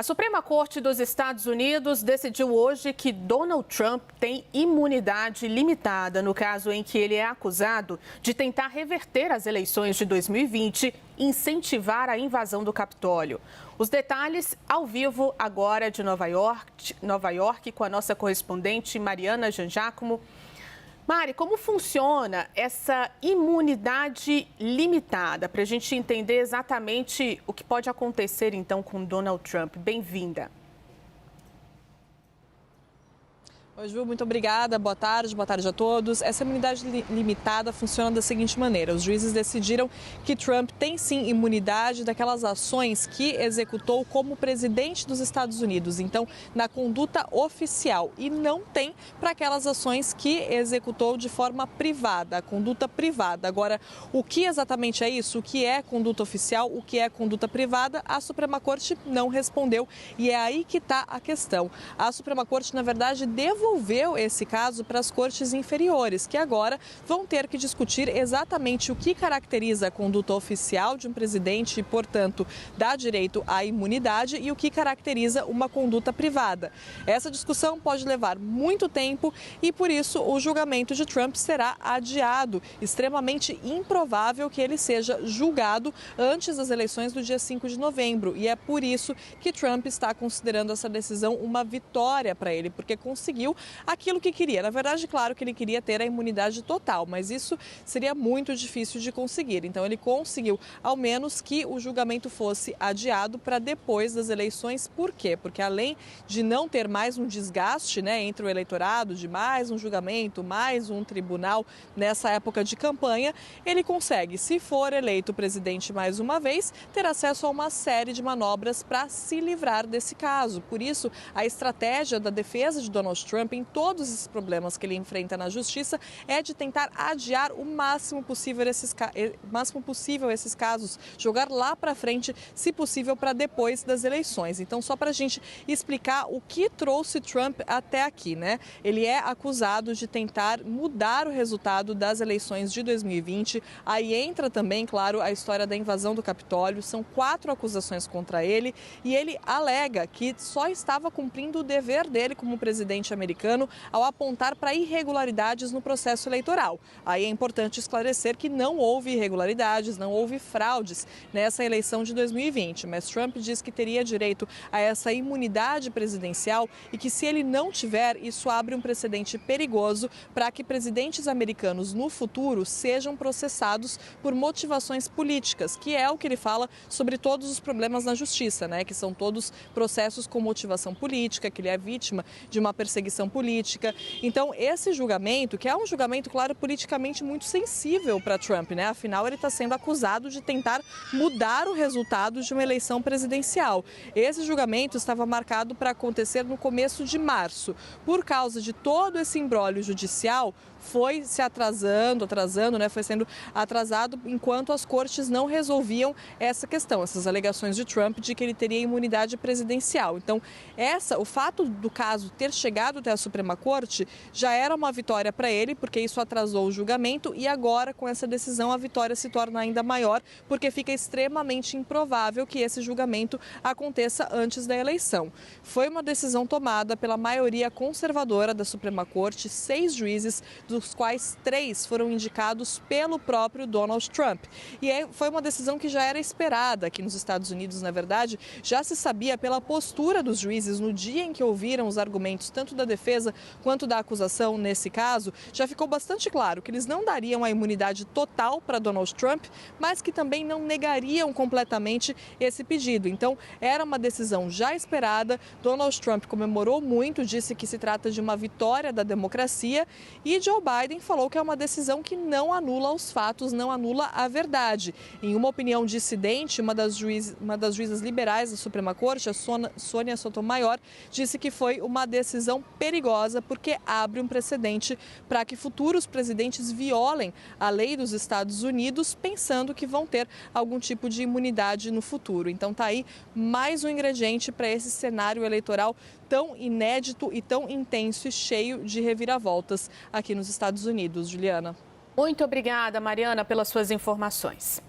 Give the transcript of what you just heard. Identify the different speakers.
Speaker 1: A Suprema Corte dos Estados Unidos decidiu hoje que Donald Trump tem imunidade limitada no caso em que ele é acusado de tentar reverter as eleições de 2020 e incentivar a invasão do Capitólio. Os detalhes ao vivo agora de Nova York com a nossa correspondente Mariana Jangiacomo. Mari, como funciona essa imunidade limitada? Para a gente entender exatamente o que pode acontecer, então, com Donald Trump. Bem-vinda.
Speaker 2: Oi, Ju, muito obrigada. Boa tarde a todos. Essa imunidade limitada funciona da seguinte maneira. Os juízes decidiram que Trump tem sim imunidade daquelas ações que executou como presidente dos Estados Unidos, então na conduta oficial, e não tem para aquelas ações que executou de forma privada, a conduta privada. Agora, o que exatamente é isso? O que é conduta oficial? O que é conduta privada? A Suprema Corte não respondeu e é aí que está a questão. A Suprema Corte, na verdade, devolveu esse caso para as cortes inferiores, que agora vão ter que discutir exatamente o que caracteriza a conduta oficial de um presidente e, portanto, dá direito à imunidade, e o que caracteriza uma conduta privada. Essa discussão pode levar muito tempo e, por isso, o julgamento de Trump será adiado. Extremamente improvável que ele seja julgado antes das eleições do dia 5 de novembro. E é por isso que Trump está considerando essa decisão uma vitória para ele, porque conseguiu aquilo que queria. Na verdade, claro que ele queria ter a imunidade total, mas isso seria muito difícil de conseguir. Então, ele conseguiu, ao menos, que o julgamento fosse adiado para depois das eleições. Por quê? Porque além de não ter mais um desgaste, entre o eleitorado, de mais um julgamento, mais um tribunal nessa época de campanha, ele consegue, se for eleito presidente mais uma vez, ter acesso a uma série de manobras para se livrar desse caso. Por isso, a estratégia da defesa de Donald Trump em todos esses problemas que ele enfrenta na justiça é de tentar adiar o máximo possível esses casos, jogar lá para frente, se possível, para depois das eleições. Então, só para a gente explicar o que trouxe Trump até aqui, Ele é acusado de tentar mudar o resultado das eleições de 2020. Aí entra também, claro, a história da invasão do Capitólio. São 4 acusações contra ele e ele alega que só estava cumprindo o dever dele como presidente americano ao apontar para irregularidades no processo eleitoral. Aí é importante esclarecer que não houve irregularidades, não houve fraudes nessa eleição de 2020, mas Trump diz que teria direito a essa imunidade presidencial e que, se ele não tiver, isso abre um precedente perigoso para que presidentes americanos no futuro sejam processados por motivações políticas, que é o que ele fala sobre todos os problemas na justiça, que são todos processos com motivação política, que ele é vítima de uma perseguição política. Então, esse julgamento, que é um julgamento, claro, politicamente muito sensível para Trump, Afinal, ele está sendo acusado de tentar mudar o resultado de uma eleição presidencial. Esse julgamento estava marcado para acontecer no começo de março. Por causa de todo esse imbróglio judicial, foi se atrasando, foi sendo atrasado enquanto as cortes não resolviam essa questão, essas alegações de Trump de que ele teria imunidade presidencial. Então, o fato do caso ter chegado até a Suprema Corte já era uma vitória para ele, porque isso atrasou o julgamento, e agora, com essa decisão, a vitória se torna ainda maior, porque fica extremamente improvável que esse julgamento aconteça antes da eleição. Foi uma decisão tomada pela maioria conservadora da Suprema Corte, 6 juízes, dos quais 3 foram indicados pelo próprio Donald Trump. E foi uma decisão que já era esperada aqui nos Estados Unidos, na verdade. Já se sabia pela postura dos juízes no dia em que ouviram os argumentos tanto da defesa quanto da acusação nesse caso. Já ficou bastante claro que eles não dariam a imunidade total para Donald Trump, mas que também não negariam completamente esse pedido. Então, era uma decisão já esperada. Donald Trump comemorou muito, disse que se trata de uma vitória da democracia, e Joe Biden falou que é uma decisão que não anula os fatos, não anula a verdade. Em uma opinião dissidente, uma das juízas liberais da Suprema Corte, a Sônia Sotomayor, disse que foi uma decisão perigosa porque abre um precedente para que futuros presidentes violem a lei dos Estados Unidos, pensando que vão ter algum tipo de imunidade no futuro. Então tá aí mais um ingrediente para esse cenário eleitoral tão inédito e tão intenso e cheio de reviravoltas aqui nos Estados Unidos. Juliana.
Speaker 1: Muito obrigada, Mariana, pelas suas informações.